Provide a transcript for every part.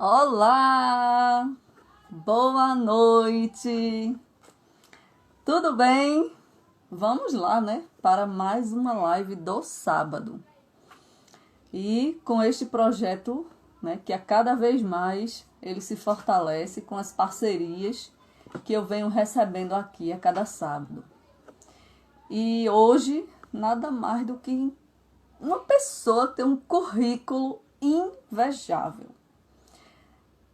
Olá! Boa noite! Tudo bem? Vamos lá, né? Para mais uma live do sábado. E com este projeto, né, que a cada vez mais ele se fortalece com as parcerias que eu venho recebendo aqui a cada sábado. E hoje, nada mais do que uma pessoa que tem um currículo invejável.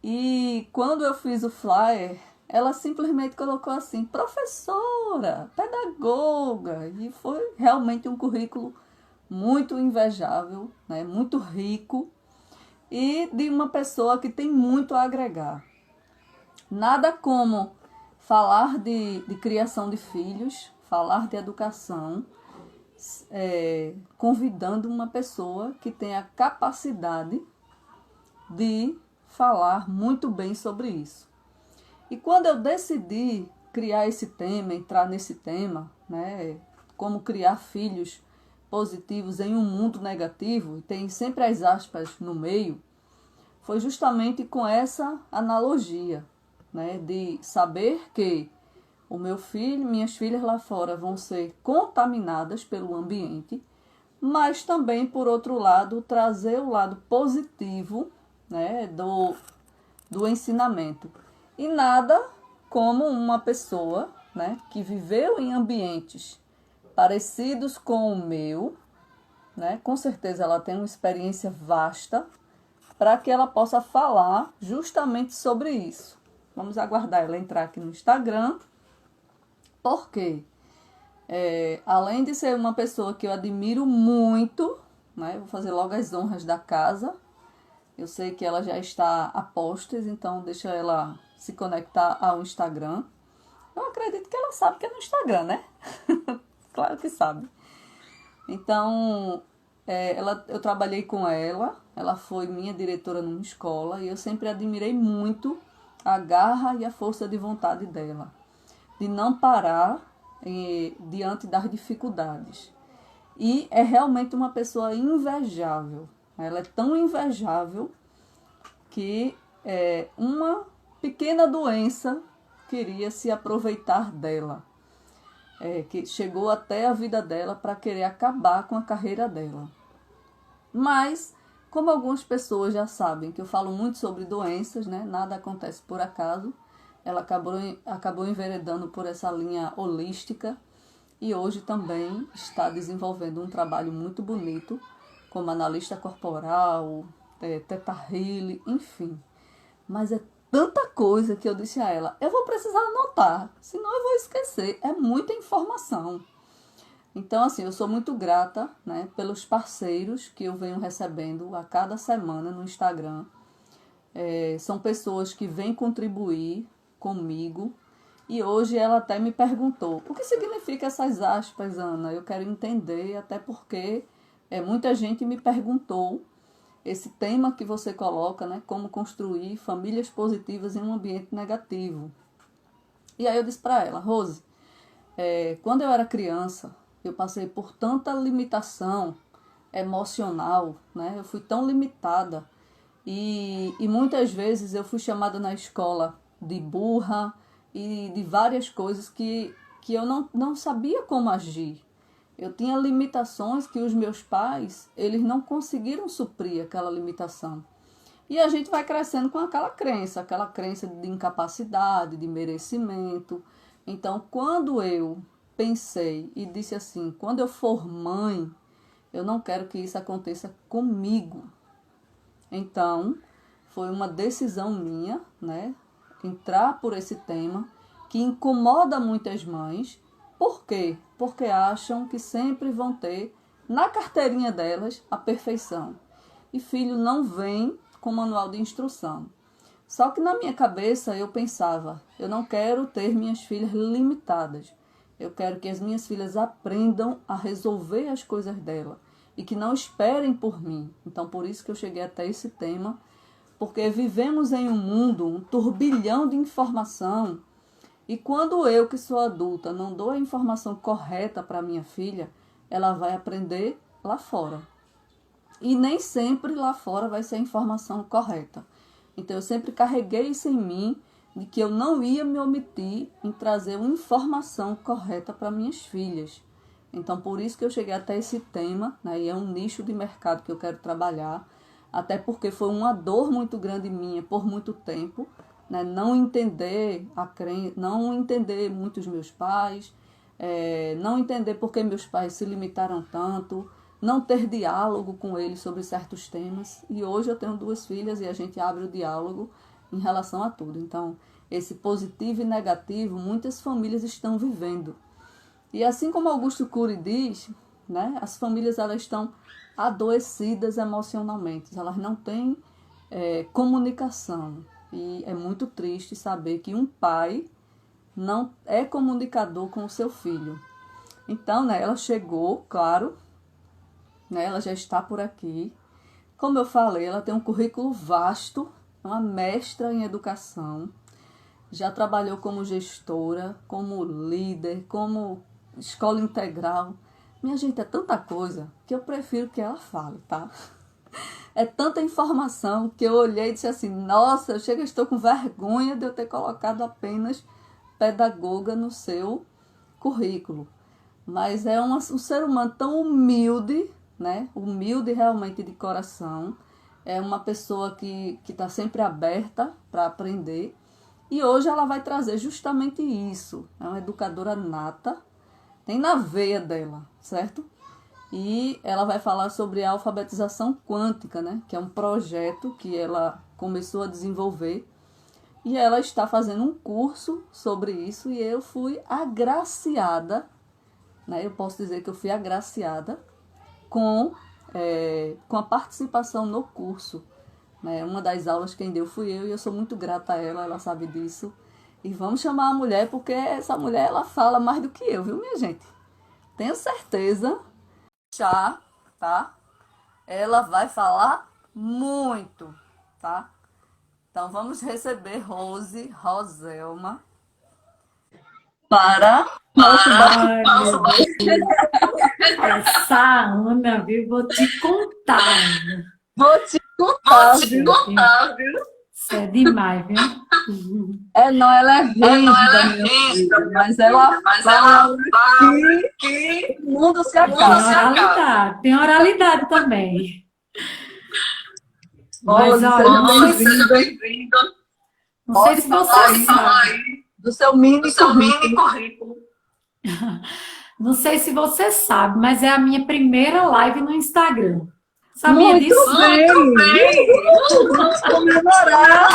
E quando eu fiz o flyer, ela simplesmente colocou assim, professora, pedagoga. E foi realmente um currículo muito invejável, né? Muito rico e de uma pessoa que tem muito a agregar. Nada como falar de criação de filhos, falar de educação, convidando uma pessoa que tem a capacidade de falar muito bem sobre isso. E quando eu decidi criar esse tema, entrar nesse tema, né, como criar filhos positivos em um mundo negativo, e tem sempre as aspas no meio, foi justamente com essa analogia, né, de saber que o meu filho, minhas filhas lá fora vão ser contaminadas pelo ambiente, mas também, por outro lado, trazer o lado positivo, né, do ensinamento. E nada como uma pessoa, né, que viveu em ambientes parecidos com o meu, né, com certeza ela tem uma experiência vasta para que ela possa falar justamente sobre isso. Vamos aguardar ela entrar aqui no Instagram, porque além de ser uma pessoa que eu admiro muito, né, vou fazer logo as honras da casa. Eu sei que ela já está a postos, então deixa ela se conectar ao Instagram. Eu acredito que ela sabe que é no Instagram, né? Claro que sabe. Então, eu trabalhei com ela foi minha diretora numa escola e eu sempre admirei muito a garra e a força de vontade dela, de não parar diante das dificuldades. E é realmente uma pessoa invejável. Ela é tão invejável que uma pequena doença queria se aproveitar dela, que chegou até a vida dela para querer acabar com a carreira dela. Mas, como algumas pessoas já sabem que eu falo muito sobre doenças, né? Nada acontece por acaso, ela acabou enveredando por essa linha holística e hoje também está desenvolvendo um trabalho muito bonito como analista corporal, Theta Healing, enfim. Mas é tanta coisa que eu disse a ela, eu vou precisar anotar, senão eu vou esquecer, é muita informação. Então, assim, eu sou muito grata, né, pelos parceiros que eu venho recebendo a cada semana no Instagram. São pessoas que vêm contribuir comigo. E hoje ela até me perguntou, o que significa essas aspas, Ana? Eu quero entender, até porque muita gente me perguntou esse tema que você coloca, né, como construir famílias positivas em um ambiente negativo. E aí eu disse para ela, Rose, quando eu era criança, eu passei por tanta limitação emocional, né, eu fui tão limitada e muitas vezes eu fui chamada na escola de burra e de várias coisas que eu não sabia como agir. Eu tinha limitações que os meus pais, eles não conseguiram suprir aquela limitação. E a gente vai crescendo com aquela crença de incapacidade, de merecimento. Então, quando eu pensei e disse assim, quando eu for mãe, eu não quero que isso aconteça comigo. Então, foi uma decisão minha, né, entrar por esse tema que incomoda muitas mães. Por quê? Porque acham que sempre vão ter na carteirinha delas a perfeição. E filho não vem com manual de instrução. Só que na minha cabeça eu pensava, eu não quero ter minhas filhas limitadas. Eu quero que as minhas filhas aprendam a resolver as coisas dela e que não esperem por mim. Então, por isso que eu cheguei até esse tema, porque vivemos em um mundo, um turbilhão de informação, e quando eu, que sou adulta, não dou a informação correta para minha filha, ela vai aprender lá fora. E nem sempre lá fora vai ser a informação correta. Então, eu sempre carreguei isso em mim, de que eu não ia me omitir em trazer uma informação correta para minhas filhas. Então, por isso que eu cheguei até esse tema, né? E é um nicho de mercado que eu quero trabalhar, até porque foi uma dor muito grande minha por muito tempo, né? Não entender não entender muito os meus pais, não entender por que meus pais se limitaram tanto, não ter diálogo com eles sobre certos temas. E hoje eu tenho 2 filhas e a gente abre o diálogo em relação a tudo. Então, esse positivo e negativo, muitas famílias estão vivendo. E assim como Augusto Cury diz, né, as famílias elas estão adoecidas emocionalmente, elas não têm comunicação. E é muito triste saber que um pai não é comunicador com o seu filho. Então, né, ela chegou, claro, né, ela já está por aqui. Como eu falei, ela tem um currículo vasto, é uma mestra em educação, já trabalhou como gestora, como líder, como escola integral. Minha gente, é tanta coisa que eu prefiro que ela fale, tá? É tanta informação que eu olhei e disse assim, nossa, eu chego, estou com vergonha de eu ter colocado apenas pedagoga no seu currículo. Mas é um ser humano tão humilde, né? Humilde realmente de coração. É uma pessoa que está sempre aberta para aprender. E hoje ela vai trazer justamente isso. É uma educadora nata, tem na veia dela, certo? E ela vai falar sobre a alfabetização quântica, né? Que é um projeto que ela começou a desenvolver. E ela está fazendo um curso sobre isso e eu fui agraciada, né? Eu posso dizer que eu fui agraciada com a participação no curso. Né? Uma das aulas quem deu fui eu e eu sou muito grata a ela, ela sabe disso. E vamos chamar a mulher, porque essa mulher ela fala mais do que eu, viu, minha gente? Tenho certeza. Já, tá? Ela vai falar muito, tá? Então vamos receber Roselma para nosso bate-papo. Essa Ana, viu? Vou te contar. Vou te contar, viu? Isso é demais, viu? Não, ela é rígida, mas ela fala que o mundo se acaba. Tem oralidade também. Mas olha, seja bem-vinda. Não sei se você sabe. Do seu mini currículo. Não sei se você sabe, mas é a minha primeira live no Instagram. Sabia disso? Muito bem! Vamos comemorar!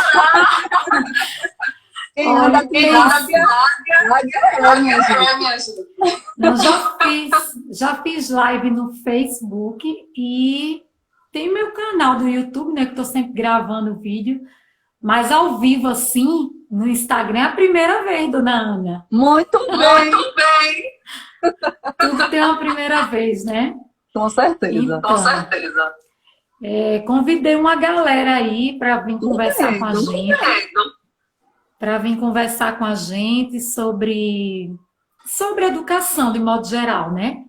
Quem anda aqui minha gente. Eu já fiz live no Facebook e tem meu canal do YouTube, né? Que estou sempre gravando vídeo. Mas ao vivo, assim, no Instagram, é a primeira vez, dona Ana. Muito bem! Tudo tem uma primeira vez, né? Com certeza. Então, convidei uma galera aí para vir conversar com a gente. Para vir conversar com a gente sobre educação, de modo geral, né?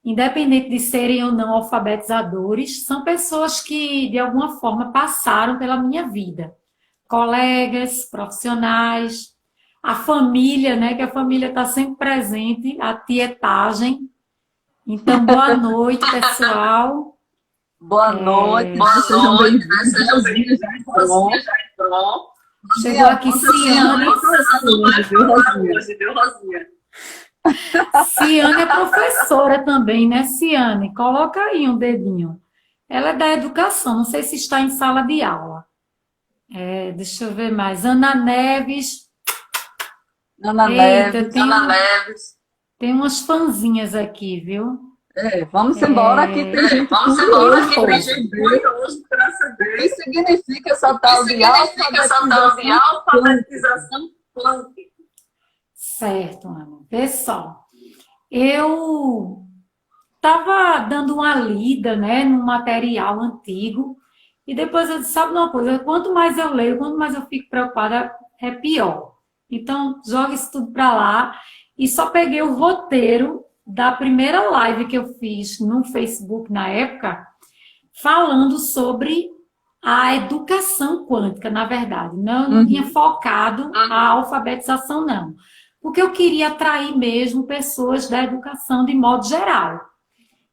Independente de serem ou não alfabetizadores, são pessoas que, de alguma forma, passaram pela minha vida. Colegas, profissionais, a família, né? Que a família está sempre presente, a tietagem. Então, boa noite, pessoal. Boa noite, sejam bem-vindos. Chegou aqui Ciane. Ciane é professora também, né, Ciane? Coloca aí um dedinho. Ela é da educação, não sei se está em sala de aula. Deixa eu ver mais. Ana Neves. Ana Neves. Tem umas fãzinhas aqui, viu? Vamos embora que tem gente curioso para saber. O que significa essa tal de alfabetização quântica? Certo, Ana. Pessoal, eu estava dando uma lida, né, num material antigo e depois eu disse, sabe uma coisa, quanto mais eu leio, quanto mais eu fico preocupada, é pior. Então, joga isso tudo para lá e só peguei o roteiro da primeira live que eu fiz no Facebook na época, falando sobre a educação quântica, na verdade. Não, eu não tinha Uhum. focado a alfabetização, não. Porque eu queria atrair mesmo pessoas da educação de modo geral.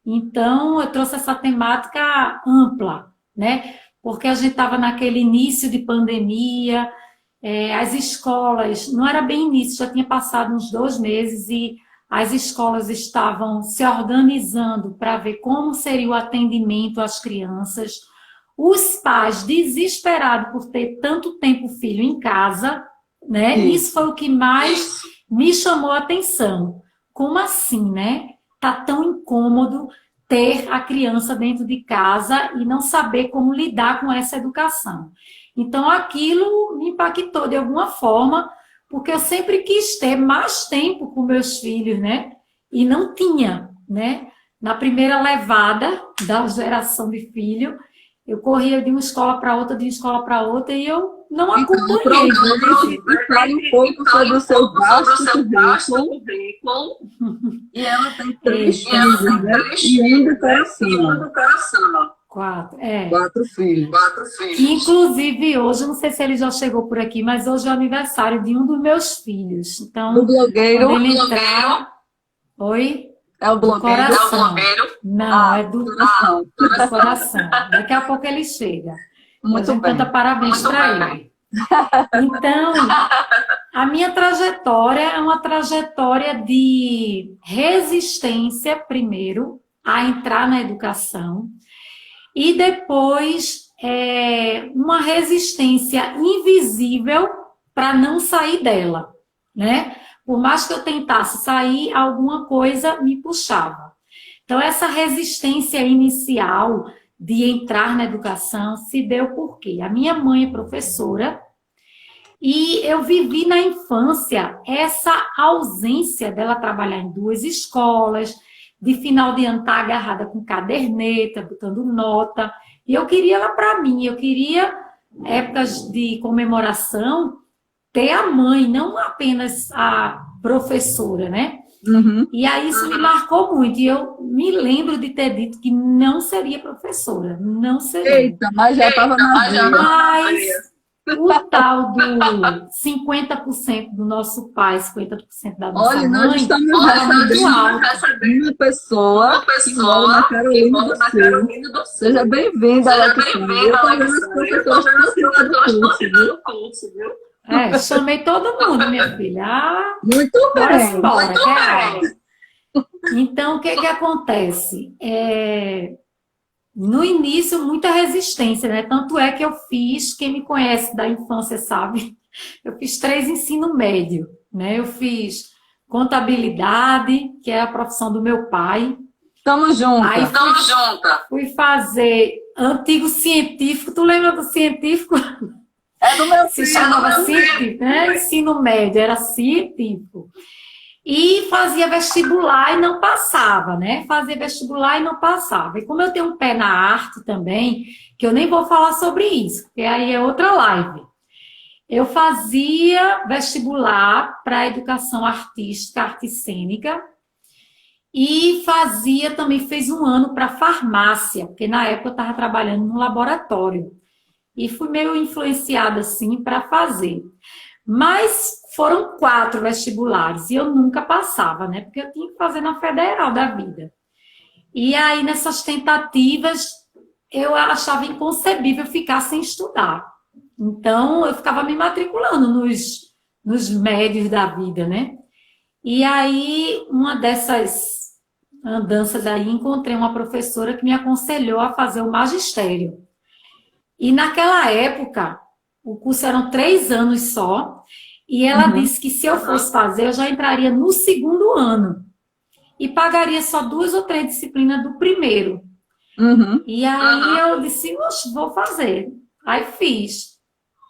Então, eu trouxe essa temática ampla, né? Porque a gente estava naquele início de pandemia, as escolas, não era bem início, já tinha passado uns 2 meses e as escolas estavam se organizando para ver como seria o atendimento às crianças. Os pais desesperados por ter tanto tempo o filho em casa, né? Isso Isso. foi o que mais me chamou a atenção. Como assim, né? Tá tão incômodo ter a criança dentro de casa e não saber como lidar com essa educação. Então, aquilo me impactou de alguma forma, porque eu sempre quis ter mais tempo com meus filhos, né? E não tinha, né? Na primeira levada da geração de filho, eu corria de uma escola para outra, de uma escola para outra, e eu não Então, acompanhei. aproveite e fale um pouco sobre o seu vasto currículo. E ela tem 3 filhos, né? E um do coração. 4, 4 filhos. que inclusive hoje, eu não sei se ele já chegou por aqui, mas hoje é o aniversário de um dos meus filhos. Do Então, blogueiro. quando ele entrar... Oi? É o Do blogueiro. coração. Não, é do Coração. coração. Daqui a pouco ele chega. A Muito gente canta bem. parabéns para ele. Então, a minha trajetória é uma trajetória de resistência, primeiro, a entrar na educação, e depois uma resistência invisível para não sair dela, né? Por mais que eu tentasse sair, alguma coisa me puxava. Então, essa resistência inicial de entrar na educação se deu porque a minha mãe é professora e eu vivi na infância essa ausência dela trabalhar em 2 escolas, de final de ano estar agarrada com caderneta, botando nota. E eu queria ela para mim, eu queria épocas de comemoração ter a mãe, não apenas a professora, né? Uhum. E aí isso me marcou muito. E eu me lembro de ter dito que não seria professora, não seria. Eita, mas já estava na veia. Mas o tal do 50% do nosso pai, 50% da nossa Olha, nós mãe, estamos estava muito recebendo alto. uma pessoa que mora na Carolina do Sul. Seja bem-vinda, Alexandre. Eu também as professoras participaram do curso, viu? Chamei todo mundo, minha filha. Muito Bora bem. embora, que é aula. Então, o que que acontece? No início, muita resistência, né? Tanto é que eu fiz, quem me conhece da infância sabe, eu fiz 3 ensino médio, né? Eu fiz contabilidade, que é a profissão do meu pai. Estamos juntas. Aí fui fazer antigo científico. Tu lembra do científico? É do meu Se filho. chamava científico, né? Ensino médio, era científico. E fazia vestibular e não passava, né? Fazia vestibular e não passava. E como eu tenho um pé na arte também, que eu nem vou falar sobre isso, porque aí é outra live. Eu fazia vestibular para educação artística, arte cênica, e fez um ano para farmácia, porque na época eu estava trabalhando no laboratório. E fui meio influenciada assim para fazer. Mas foram 4 vestibulares e eu nunca passava, né? Porque eu tinha que fazer na federal da vida. E aí, nessas tentativas, eu achava inconcebível ficar sem estudar. Então, eu ficava me matriculando nos médios da vida, né? E aí, uma dessas andanças aí, encontrei uma professora que me aconselhou a fazer o magistério. E naquela época, o curso eram 3 anos só, e ela disse que se eu fosse fazer, eu já entraria no 2º ano. E pagaria só 2 ou 3 disciplinas do primeiro. E aí eu disse, vou fazer. Aí fiz.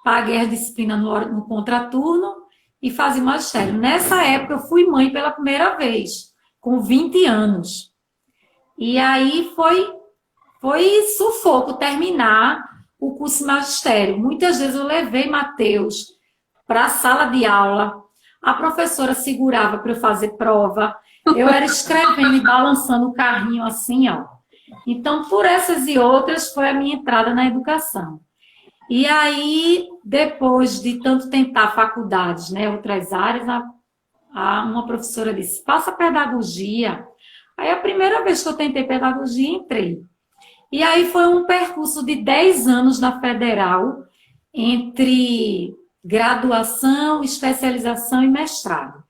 Paguei a disciplina no contraturno e fazia o magistério. Nessa época, eu fui mãe pela primeira vez, com 20 anos. E aí foi sufoco terminar o curso magistério. Muitas vezes eu levei Mateus para a sala de aula, a professora segurava para eu fazer prova, eu era escrevendo e balançando o carrinho assim, ó. Então, por essas e outras, foi a minha entrada na educação. E aí, depois de tanto tentar faculdades, né, outras áreas, uma professora disse, faça pedagogia. Aí a primeira vez que eu tentei pedagogia, entrei. E aí foi um percurso de 10 anos na Federal, entre graduação, especialização e mestrado.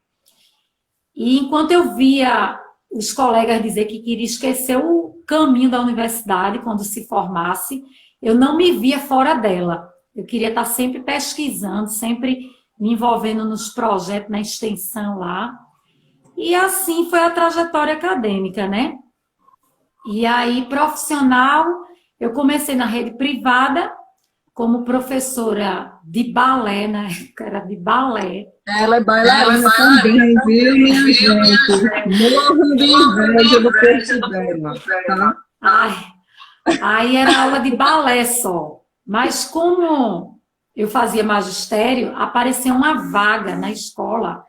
E enquanto eu via os colegas dizer que queria esquecer o caminho da universidade quando se formasse, eu não me via fora dela. Eu queria estar sempre pesquisando, sempre me envolvendo nos projetos, na extensão lá. E assim foi a trajetória acadêmica, né? E aí, profissional, eu comecei na rede privada como professora de balé, na época era de balé. Ela é bailarina também, viu, minha gente? Morro de inveja do corpo dela, tá? Ai, aí era aula de balé só. Mas como eu fazia magistério, apareceu uma vaga na escola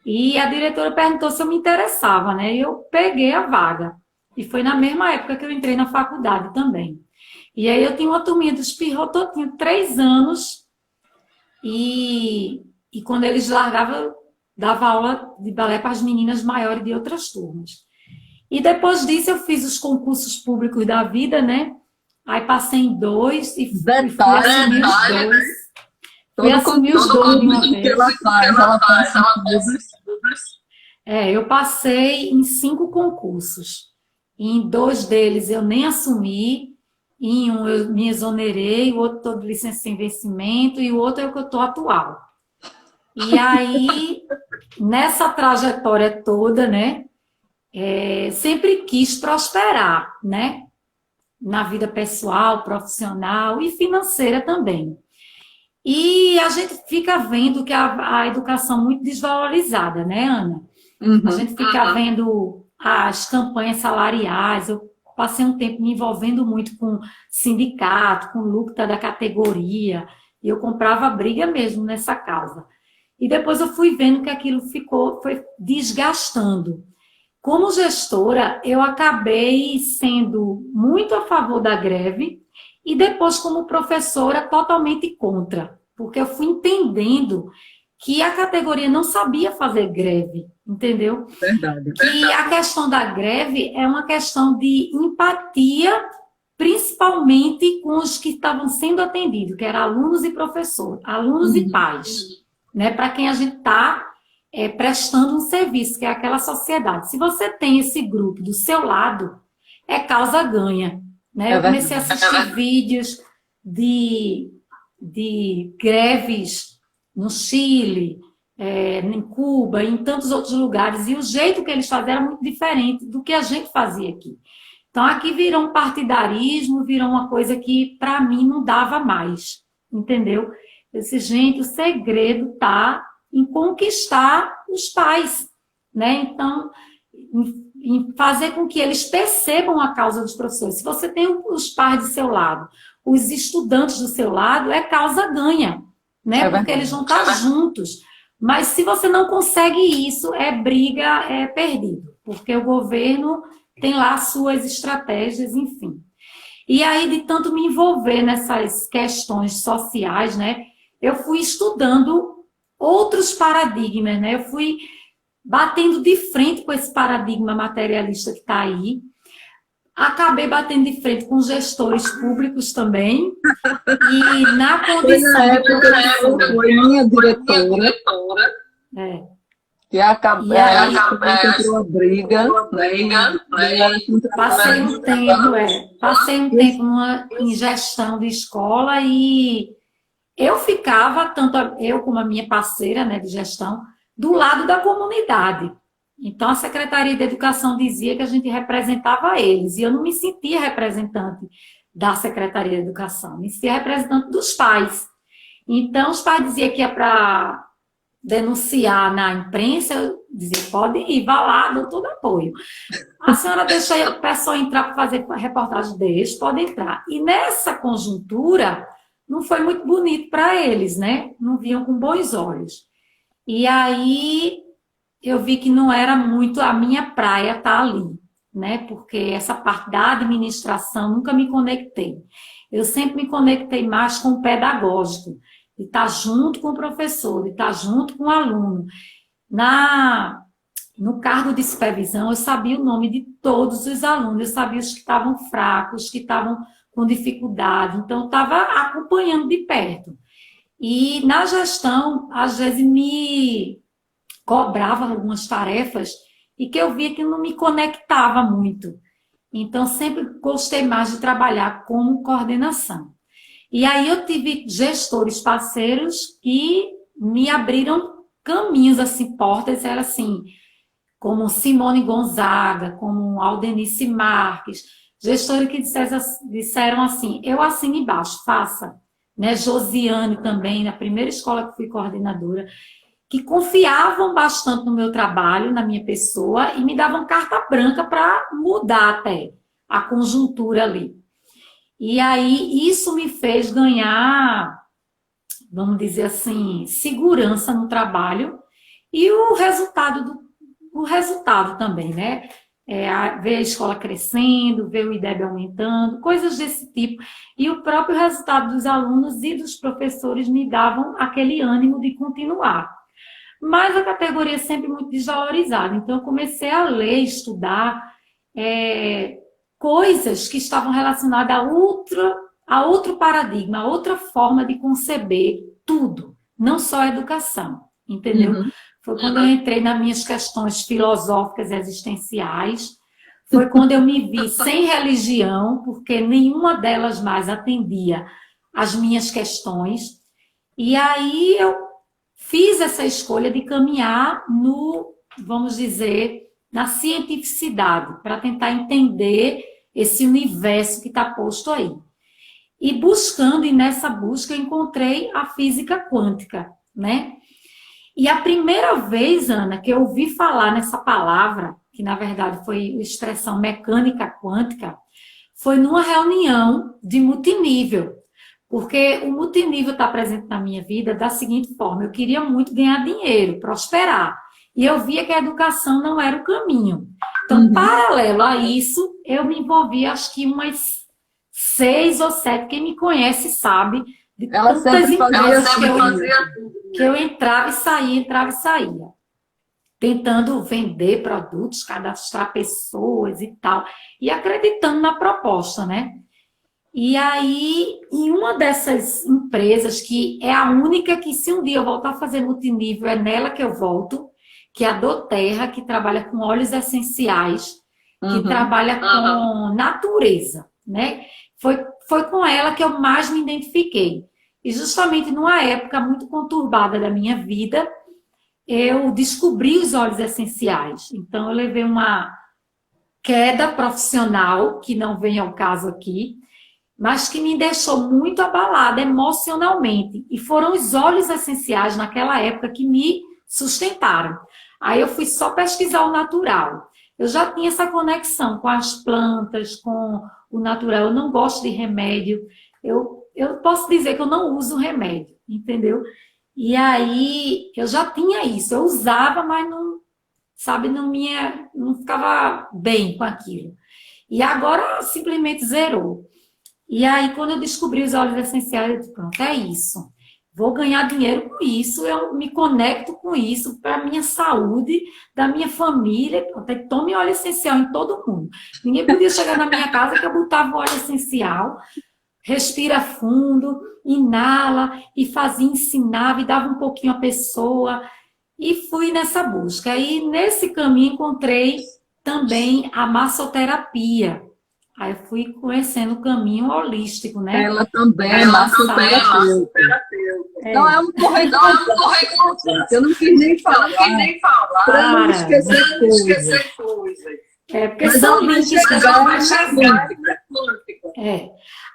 e a diretora perguntou se eu me interessava, né? E eu peguei a vaga. E foi na mesma época que eu entrei na faculdade também. E aí eu tinha uma turminha dos Pirrot, eu tinha 3 anos e quando eles largavam, eu dava aula de balé para as meninas maiores de outras turmas. E depois disso eu fiz os concursos públicos da vida, né? Aí passei em 2 e fui assumir os 2. Fui assumir os 2 de uma vez. Ela passa Eu passei em 5 concursos. E em 2 deles eu nem assumi, em um eu me exonerei, o outro estou de licença sem vencimento e o outro é o que eu estou atual. E aí, nessa trajetória toda, né, sempre quis prosperar, né, na vida pessoal, profissional e financeira também. E a gente fica vendo que a educação é muito desvalorizada, né, Ana? A gente fica vendo as campanhas salariais. Eu passei um tempo me envolvendo muito com sindicato, com luta da categoria, e eu comprava briga mesmo nessa causa. E depois eu fui vendo que aquilo foi desgastando. Como gestora, eu acabei sendo muito a favor da greve e depois, como professora, totalmente contra, porque eu fui entendendo que a categoria não sabia fazer greve, entendeu? Verdade. Que a questão da greve é uma questão de empatia, principalmente com os que estavam sendo atendidos, que eram alunos e professores, alunos e pais, né? Para quem a gente está prestando um serviço, que é aquela sociedade. Se você tem esse grupo do seu lado, é causa ganha, né? Eu comecei a assistir vídeos de greves no Chile, em Cuba, em tantos outros lugares, e o jeito que eles faziam era muito diferente do que a gente fazia aqui. Então, aqui virou um partidarismo, virou uma coisa que, para mim, não dava mais, entendeu? Eu disse, gente, o segredo está em conquistar os pais, né? Então, em fazer com que eles percebam a causa dos professores. Se você tem os pais do seu lado, os estudantes do seu lado, é causa ganha, né? Porque eles vão estar juntos. Mas se você não consegue isso, é briga, é perdido. Porque o governo tem lá suas estratégias, enfim. E aí, de tanto me envolver nessas questões sociais, né? Eu fui estudando outros paradigmas, né? Eu fui batendo de frente com esse paradigma materialista que está aí. Acabei batendo de frente com gestores públicos também. E na condição de professora. Foi minha diretora. Que acabou uma briga, passei um tempo em gestão de escola e eu ficava, tanto eu como a minha parceira, né, de gestão, do lado da comunidade. Então, a Secretaria de Educação dizia que a gente representava eles, e eu não me sentia representante da Secretaria de Educação, me sentia representante dos pais. Então, os pais diziam que ia para denunciar na imprensa, eu dizia, pode ir, vá lá, dou todo apoio. A senhora deixa a pessoa entrar para fazer reportagem deles, pode entrar. E nessa conjuntura, não foi muito bonito para eles, né? Não viam com bons olhos. E aí eu vi que não era muito a minha praia estar ali, né? Porque essa parte da administração nunca me conectei. eu sempre me conectei mais com o pedagógico, de estar junto com o professor, de estar junto com o aluno. No cargo de supervisão, eu sabia o nome de todos os alunos, eu sabia os que estavam fracos, os que estavam com dificuldade, então eu estava acompanhando de perto. E na gestão, às vezes me cobrava algumas tarefas e que eu via que não me conectava muito. Então, sempre gostei mais de trabalhar como coordenação. E aí eu tive gestores parceiros que me abriram caminhos, assim, portas, era assim, como Simone Gonzaga, como Aldenice Marques, gestores que disseram assim, eu assino embaixo, faça. Né? Josiane também, na primeira escola que fui coordenadora, que confiavam bastante no meu trabalho, na minha pessoa, e me davam carta branca para mudar até a conjuntura ali. E aí, isso me fez ganhar, vamos dizer assim, segurança no trabalho e o resultado também, né? Ver a escola crescendo, ver o IDEB aumentando, coisas desse tipo. E o próprio resultado dos alunos e dos professores me davam aquele ânimo de continuar. Mas a categoria é sempre muito desvalorizada. Então, eu comecei a ler, estudar coisas que estavam relacionadas a outro paradigma, a outra forma de conceber tudo, não só a educação, entendeu? Uhum. Foi quando eu entrei nas minhas questões filosóficas e existenciais, foi quando eu me vi sem religião, porque nenhuma delas mais atendia às minhas questões, e aí eu fiz essa escolha de caminhar vamos dizer, na cientificidade, para tentar entender esse universo que está posto aí. E nessa busca, eu encontrei a física quântica, né? E a primeira vez, Ana, que eu ouvi falar nessa palavra, que na verdade foi a expressão mecânica quântica, foi numa reunião de multinível. Porque o multinível está presente na minha vida da seguinte forma: eu queria muito ganhar dinheiro, prosperar. E eu via que a educação não era o caminho. Então, paralelo a isso, eu me envolvi, acho que umas 6 ou 7, quem me conhece sabe, de tantas empresas que eu entrava e saía. Tentando vender produtos, cadastrar pessoas e tal. E acreditando na proposta, né? E aí, em uma dessas empresas, que é a única que, se um dia eu voltar a fazer multinível, é nela que eu volto, que é a doTERRA, que trabalha com óleos essenciais, que trabalha com natureza, né? Foi com ela que eu mais me identifiquei. E justamente numa época muito conturbada da minha vida, eu descobri os óleos essenciais. Então, eu levei uma queda profissional, que não vem ao caso aqui, mas que me deixou muito abalada emocionalmente. E foram os óleos essenciais naquela época que me sustentaram. Aí eu fui só pesquisar o natural. Eu já tinha essa conexão com as plantas, com o natural. Eu não gosto de remédio. Eu posso dizer que eu não uso remédio, entendeu? E aí eu já tinha isso. Eu usava, mas não, sabe, não ficava bem com aquilo. E agora simplesmente zerou. E aí, quando eu descobri os óleos essenciais, eu disse, pronto, é isso. Vou ganhar dinheiro com isso, eu me conecto com isso para a minha saúde, da minha família. Tome óleo essencial em todo mundo. Ninguém podia chegar na minha casa que eu botava o óleo essencial, respira fundo, inala, e ensinava, e dava um pouquinho à pessoa. E fui nessa busca. E nesse caminho encontrei também a massoterapia. Aí eu fui conhecendo o caminho holístico, né? Ela também é massoterapeuta. Não é um corredor. Eu não quis nem falar. Para não esquecer coisas. Porque mas são links que já vai chegar.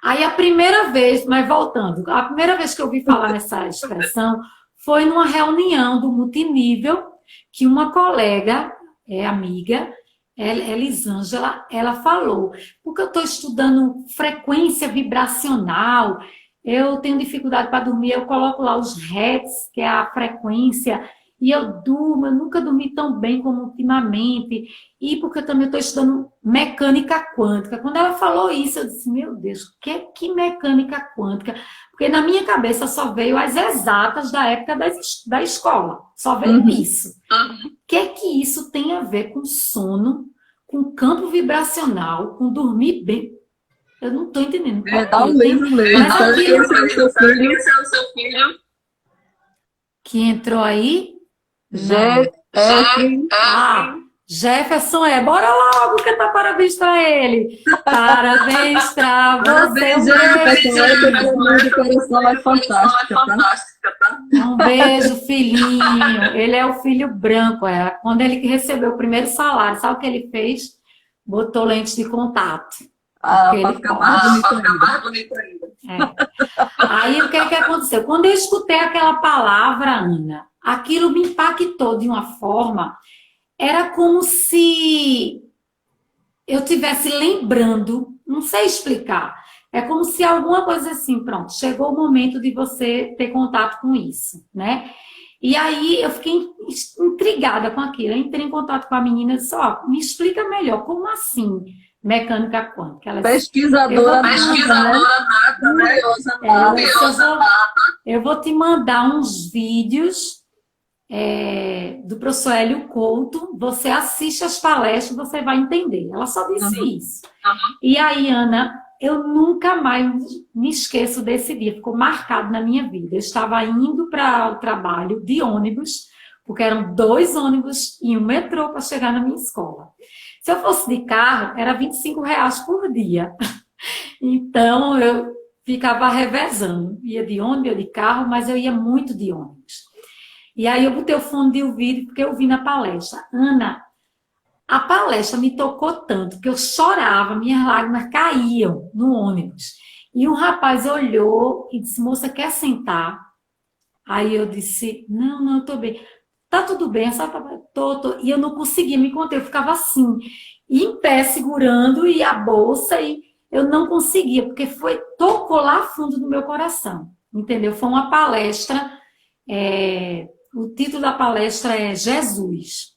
Aí a primeira vez, mas voltando, a primeira vez que eu ouvi falar nessa expressão foi numa reunião do multinível que uma colega, amiga, Elisângela, ela falou, porque eu estou estudando frequência vibracional, eu tenho dificuldade para dormir, eu coloco lá os hertz, que é a frequência, e eu durmo, eu nunca dormi tão bem como ultimamente, e porque eu também estou estudando mecânica quântica. Quando ela falou isso, eu disse, meu Deus, que mecânica quântica? Porque na minha cabeça só veio as exatas da época da escola, só veio isso. O que isso tem a ver com sono, com campo vibracional, com dormir bem? Eu não estou entendendo. Dá um livro mesmo. Mas Esse é o seu filho. Que entrou aí? Jefferson bora logo cantar parabéns para ele. Parabéns para você. Coração é fantástica, tá? Um beijo, filhinho. Ele é o filho branco. Quando ele recebeu o primeiro salário, sabe o que ele fez? Botou lente de contato. Para ficar mais bonito ainda. Aí o que aconteceu? Quando eu escutei aquela palavra, Ana, aquilo me impactou de uma forma, era como se eu estivesse lembrando, não sei explicar, é como se alguma coisa assim, pronto, chegou o momento de você ter contato com isso, né? E aí eu fiquei intrigada com aquilo, eu entrei em contato com a menina e disse, me explica melhor, como assim? Mecânica quântica. Pesquisadora nata, né? Eu vou te mandar uns vídeos do professor Hélio Couto, você assiste as palestras, você vai entender. Ela só disse isso. E aí, Ana, eu nunca mais me esqueço desse dia, ficou marcado na minha vida. Eu estava indo para o trabalho de ônibus, porque eram 2 ônibus e um metrô para chegar na minha escola. Se eu fosse de carro, era R$ 25 por dia. Então, eu ficava revezando. Ia de ônibus, ia de carro, mas eu ia muito de ônibus. E aí eu botei o fone de ouvido, porque eu vi na palestra. Ana, a palestra me tocou tanto, que eu chorava, minhas lágrimas caíam no ônibus. E um rapaz olhou e disse, moça, quer sentar? Aí eu disse, não, eu estou bem. Tá tudo bem, sabe? Tô. E eu não conseguia me conter, eu ficava assim, em pé, segurando, e a bolsa, e eu não conseguia, porque tocou lá fundo no meu coração, entendeu? Foi uma palestra, o título da palestra é Jesus,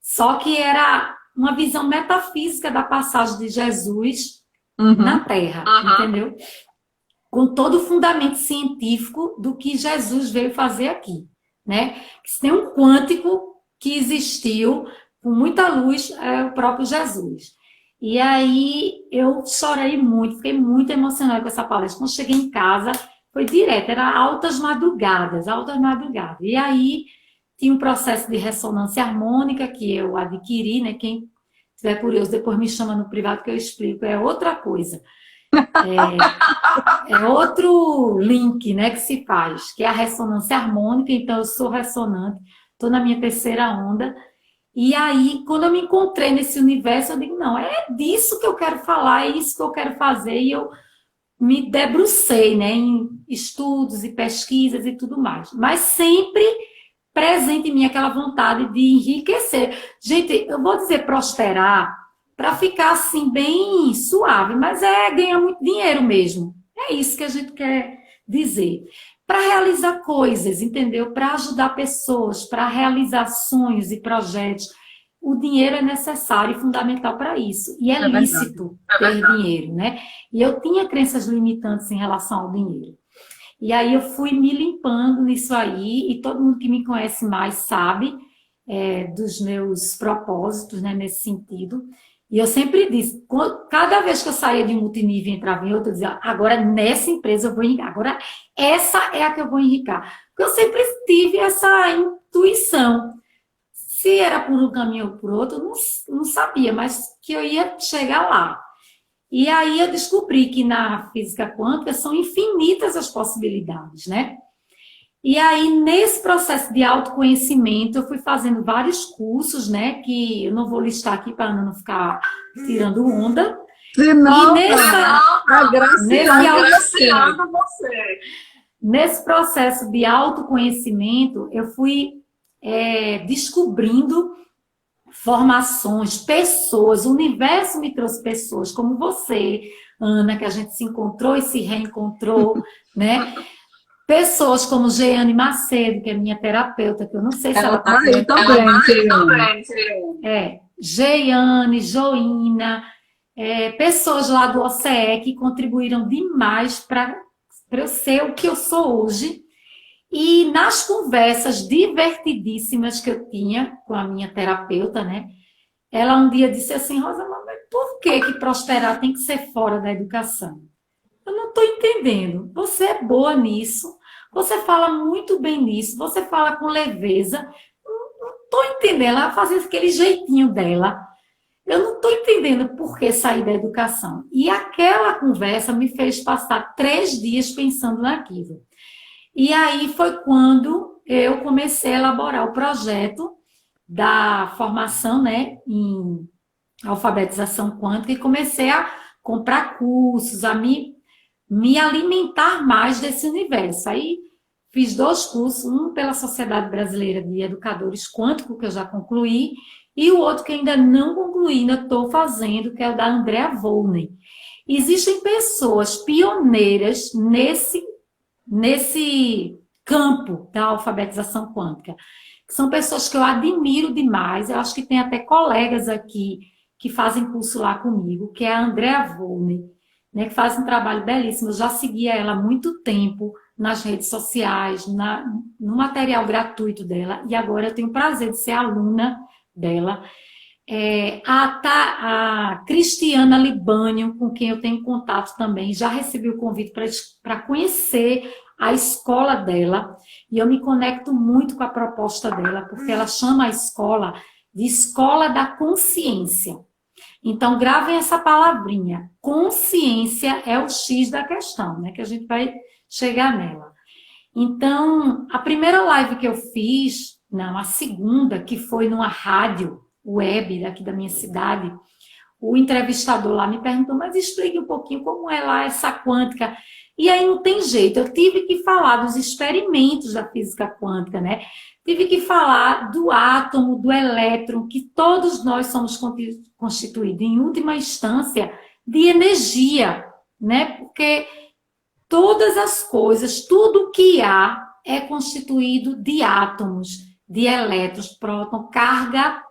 só que era uma visão metafísica da passagem de Jesus na Terra, entendeu? Com todo o fundamento científico do que Jesus veio fazer aqui. Né? Se tem um quântico que existiu com muita luz, é o próprio Jesus. E aí eu chorei muito, fiquei muito emocionada com essa palestra. Quando cheguei em casa, foi direto, era altas madrugadas. E aí tinha um processo de ressonância harmônica que eu adquiri, né? Quem estiver curioso, depois me chama no privado que eu explico, é outra coisa. É outro link, né, que se faz, que é a ressonância harmônica. Então eu sou ressonante, estou na minha 3ª onda, e aí quando eu me encontrei nesse universo, eu digo, não, é disso que eu quero falar, é isso que eu quero fazer, e eu me debrucei, né, em estudos e pesquisas e tudo mais, mas sempre presente em mim aquela vontade de enriquecer. Gente, eu vou dizer prosperar para ficar assim bem suave, mas ganhar muito dinheiro mesmo. É isso que a gente quer dizer. Para realizar coisas, entendeu? Para ajudar pessoas, para realizar sonhos e projetos. O dinheiro é necessário e fundamental para isso. E é lícito ter dinheiro, né? E eu tinha crenças limitantes em relação ao dinheiro. E aí eu fui me limpando nisso aí, e todo mundo que me conhece mais sabe dos meus propósitos, né, nesse sentido. E eu sempre disse, cada vez que eu saía de um multinível e entrava em outro, eu dizia, agora nessa empresa eu vou enricar, agora essa é a que eu vou enricar. Porque eu sempre tive essa intuição. Se era por um caminho ou por outro, eu não sabia, mas que eu ia chegar lá. E aí eu descobri que na física quântica são infinitas as possibilidades, né? E aí, nesse processo de autoconhecimento, eu fui fazendo vários cursos, né? Que eu não vou listar aqui para não ficar tirando onda. Senão, nesse processo de autoconhecimento, eu fui descobrindo formações, pessoas, o universo me trouxe pessoas como você, Ana, que a gente se encontrou e se reencontrou, né? Pessoas como Jeane Macedo, que é minha terapeuta, que eu não sei se ela Tá aí também, Jeane, Joína, pessoas lá do OCE que contribuíram demais para eu ser o que eu sou hoje. E nas conversas divertidíssimas que eu tinha com a minha terapeuta, né? Ela um dia disse assim, Rosa, mas por que prosperar tem que ser fora da educação? Eu não estou entendendo. Você é boa nisso, você fala muito bem nisso, você fala com leveza. Não estou entendendo. Ela fazia aquele jeitinho dela. Eu não estou entendendo por que sair da educação. E aquela conversa me fez passar 3 dias pensando naquilo. E aí foi quando eu comecei a elaborar o projeto da formação, né, em alfabetização quântica e comecei a comprar cursos, a me alimentar mais desse universo. Aí fiz 2 cursos, um pela Sociedade Brasileira de Educadores Quânticos, que eu já concluí, e o outro que ainda não concluí, ainda estou fazendo, que é o da Andrea Volney. Existem pessoas pioneiras nesse campo da alfabetização quântica. São pessoas que eu admiro demais, eu acho que tem até colegas aqui que fazem curso lá comigo, que é a Andrea Volney, né, que faz um trabalho belíssimo. Eu já seguia ela há muito tempo nas redes sociais, no material gratuito dela, e agora eu tenho o prazer de ser aluna dela. A Cristiana Libânio, com quem eu tenho contato também, já recebi o convite para conhecer a escola dela, e eu me conecto muito com a proposta dela, porque ela chama a escola de Escola da Consciência. Então, gravem essa palavrinha. Consciência é o X da questão, né? Que a gente vai chegar nela. Então, a primeira live que eu fiz, não, a segunda, que foi numa rádio web daqui da minha cidade, o entrevistador lá me perguntou, mas explique um pouquinho como é lá essa quântica. E aí não tem jeito, eu tive que falar dos experimentos da física quântica, né? Tive que falar do átomo, do elétron, que todos nós somos constituídos, em última instância, de energia, né? Porque todas as coisas, tudo que há é constituído de átomos, de elétrons, próton, carga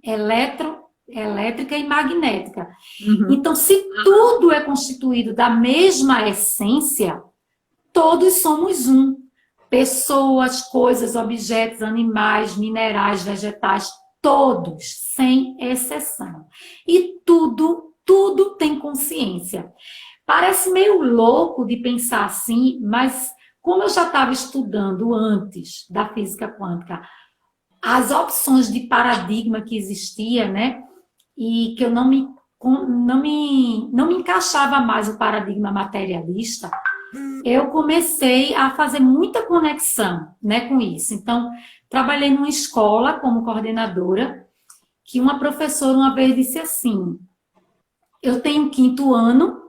elétrica e magnética. Então, se tudo é constituído da mesma essência, todos somos um. Pessoas, coisas, objetos, animais, minerais, vegetais, todos, sem exceção. E tudo tem consciência. Parece meio louco de pensar assim, mas como eu já estava estudando antes da física quântica, as opções de paradigma que existia, né? E que eu não me encaixava mais o paradigma materialista, eu comecei a fazer muita conexão, né, com isso. Então, trabalhei numa escola como coordenadora, que uma professora uma vez disse assim, eu tenho 5º ano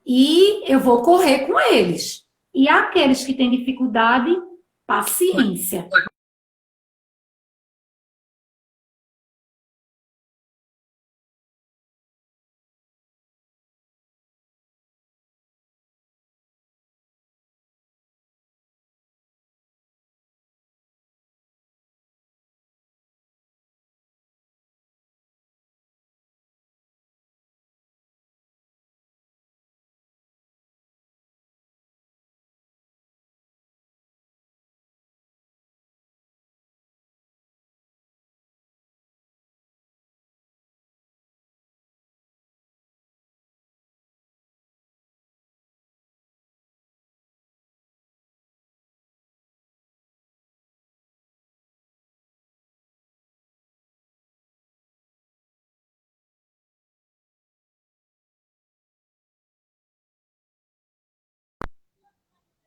e eu vou correr com eles. E aqueles que têm dificuldade, paciência.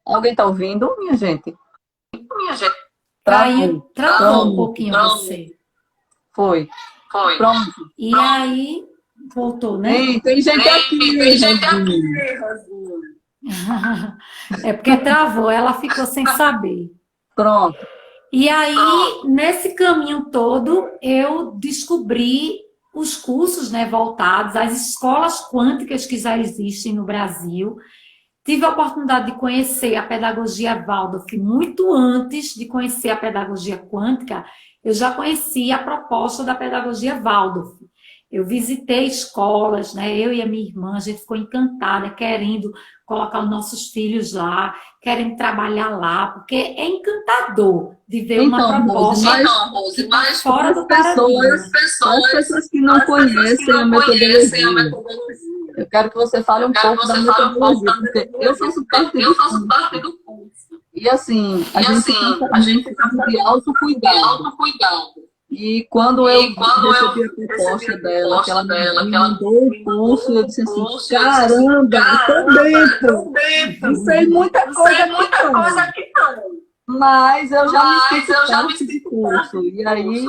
Alguém está ouvindo, minha gente? Travou um pouquinho você. Foi. Pronto. E aí, voltou, né? Tem gente aqui, É porque travou, ela ficou sem saber. Pronto. E aí, nesse caminho todo, eu descobri os cursos, né, voltados às escolas quânticas que já existem no Brasil, Tive a oportunidade de conhecer a pedagogia Waldorf muito antes de conhecer a pedagogia quântica. Eu já conhecia a proposta da pedagogia Waldorf. Eu visitei escolas, né? Eu e a minha irmã, a gente ficou encantada, querendo colocar os nossos filhos lá, querendo trabalhar lá, porque é encantador de ver uma proposta Rose, que está mas fora do paradigma. as pessoas que não conhecem a metodologia. Eu quero que você fale um pouco da metodologia, porque eu faço parte do curso. E assim, a gente precisa de autocuidado. E quando eu recebi a proposta dela, que ela me mandou o curso, eu disse assim, caramba, eu tô dentro. Não sei muita coisa aqui não. Mas eu já me senti curso. E aí,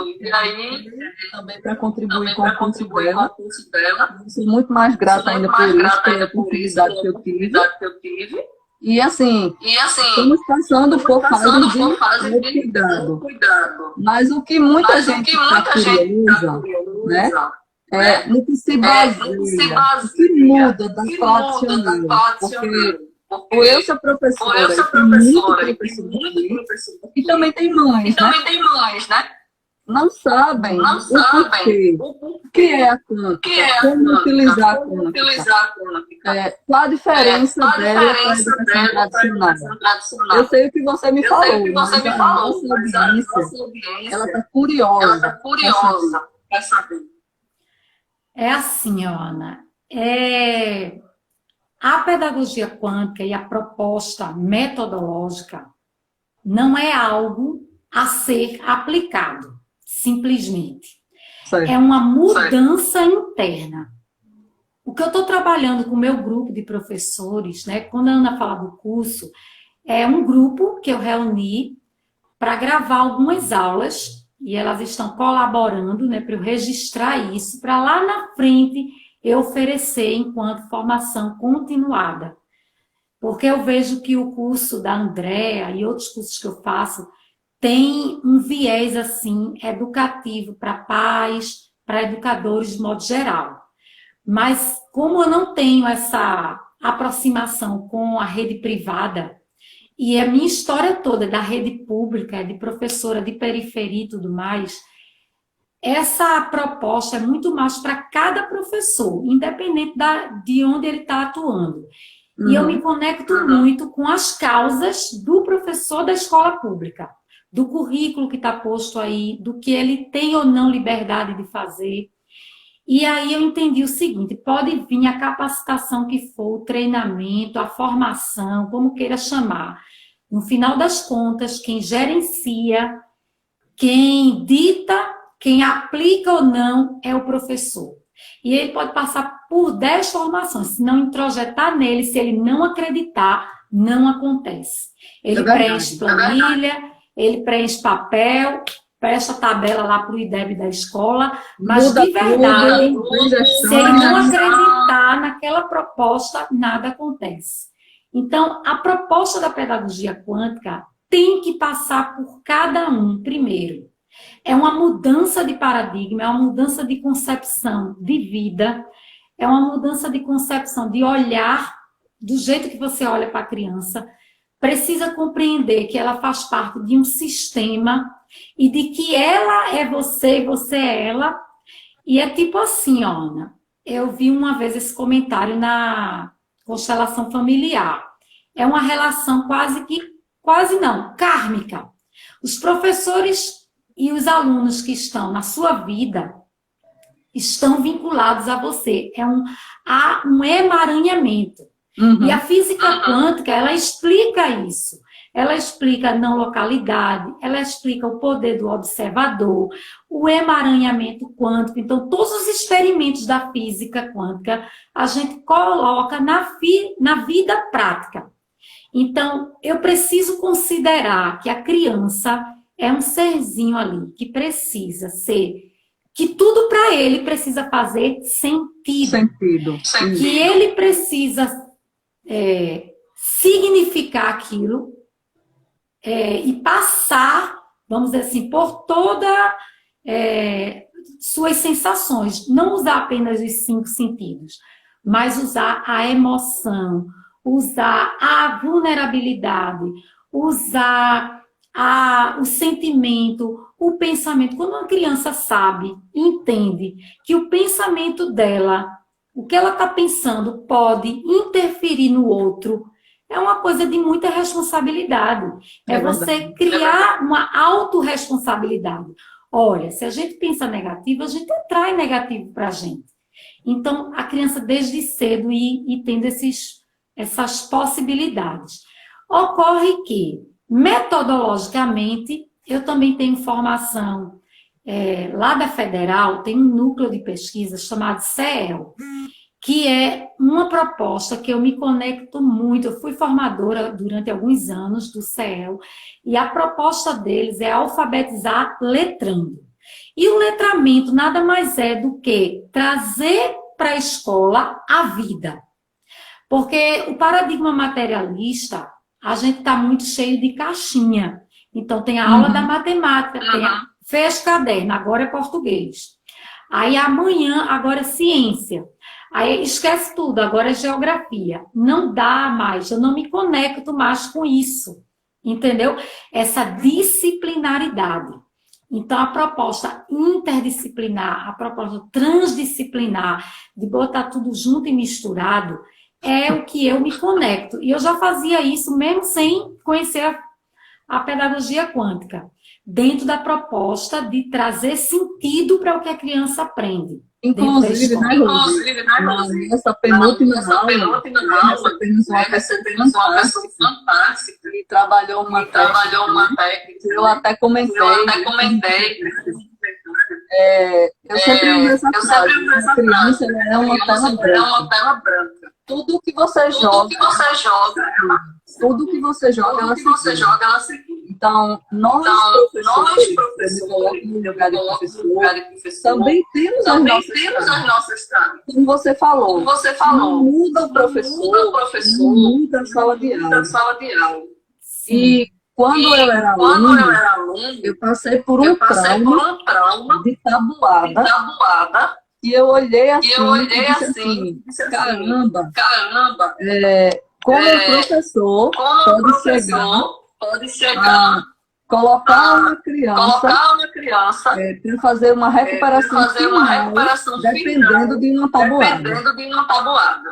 também para contribuir com o curso dela, eu sou muito mais grata ainda por isso, pela oportunidade que eu tive. E assim, estamos passando por fase de autocuidado. Mas o que muita gente está curiosa, né? No que se baseia, o que muda da tradicional. Porque eu sou professora, e tem muito professor aqui, e também tem mães, né? Não sabem o porquê, o que é a quântica, como utilizar a quântica, qual a diferença dela para a educação tradicional. Eu sei o que você me falou, mas a nossa audiência, ela está curiosa para saber. É assim, Ana, a pedagogia quântica e a proposta metodológica não é algo a ser aplicado, simplesmente. Certo. É uma mudança interna. O que eu estou trabalhando com o meu grupo de professores, né? Quando a Ana fala do curso, é um grupo que eu reuni para gravar algumas aulas e elas estão colaborando, né, para eu registrar isso, para lá na frente eu oferecer enquanto formação continuada. Porque eu vejo que o curso da Andrea e outros cursos que eu faço tem um viés, assim, educativo para pais, para educadores de modo geral. Mas como eu não tenho essa aproximação com a rede privada, e a minha história toda da rede pública, de professora de periferia e tudo mais, essa proposta é muito mais para cada professor, independente de onde ele está atuando. E eu me conecto muito com as causas do professor da escola pública, do currículo que está posto aí, do que ele tem ou não liberdade de fazer. E aí eu entendi o seguinte, pode vir a capacitação que for, o treinamento, a formação, como queira chamar. No final das contas, quem gerencia, quem dita, quem aplica ou não é o professor. E ele pode passar por 10 formações, se não introjetar nele, se ele não acreditar, não acontece. Ele preenche planilha, ele preenche papel, presta tabela lá para o IDEB da escola, mas de verdade, se ele não acreditar naquela proposta, nada acontece. Então, a proposta da pedagogia quântica tem que passar por cada um primeiro. É uma mudança de paradigma, é uma mudança de concepção de vida, é uma mudança de concepção de olhar do jeito que você olha para a criança. Precisa compreender que ela faz parte de um sistema e de que ela é você e você é ela. E é tipo assim, Ana, eu vi uma vez esse comentário na constelação familiar. É uma relação quase não, kármica. Os professores e os alunos que estão na sua vida estão vinculados a você. Há um emaranhamento. E a física quântica, ela explica isso. Ela explica a não localidade, ela explica o poder do observador, o emaranhamento quântico. Então, todos os experimentos da física quântica, a gente coloca na vida prática. Então, eu preciso considerar que a criança é um serzinho ali, que precisa ser, que tudo para ele precisa fazer sentido. Que ele precisa significar aquilo e passar, vamos dizer assim, por toda suas sensações. Não usar apenas os 5 sentidos, mas usar a emoção, usar a vulnerabilidade, usar o sentimento, o pensamento. Quando uma criança sabe, entende que o pensamento dela, o que ela está pensando, pode interferir no outro, é uma coisa de muita responsabilidade. É você criar uma autorresponsabilidade. Olha, se a gente pensa negativo, a gente atrai negativo para a gente. Então, a criança desde cedo ir tendo essas possibilidades. Ocorre que, metodologicamente, eu também tenho formação lá da Federal, tem um núcleo de pesquisa chamado CEL, que é uma proposta que eu me conecto muito. Eu fui formadora durante alguns anos do CEL, e a proposta deles é alfabetizar letrando. E o letramento nada mais é do que trazer para a escola a vida. Porque o paradigma materialista, a gente está muito cheio de caixinha. Então, tem a aula da matemática, fez caderno, agora é português. Aí amanhã, agora é ciência. Aí esquece tudo, agora é geografia. Não dá mais, eu não me conecto mais com isso. Entendeu? Essa disciplinaridade. Então, a proposta interdisciplinar, a proposta transdisciplinar, de botar tudo junto e misturado, é o que eu me conecto. E eu já fazia isso mesmo sem conhecer a pedagogia quântica, dentro da proposta de trazer sentido para o que a criança aprende. Inclusive, né, Rose? Nessa penúltima aula, recebemos uma pessoa fantástica que trabalhou uma técnica. Eu até comentei. Eu sempre uso essa frase. A criança é uma tela branca. Tudo que você joga, ela se cria. Então, nós professores, eu me coloco no lugar de professor, também temos as nossas traumas. Como você falou, não muda o professor, não muda a sala de aula. E quando eu era aluno, eu passei por um trauma de tabuada, e eu olhei assim e disse assim, caramba, como o professor pode chegar a colocar uma criança para fazer uma recuperação final, dependendo de uma tabuada.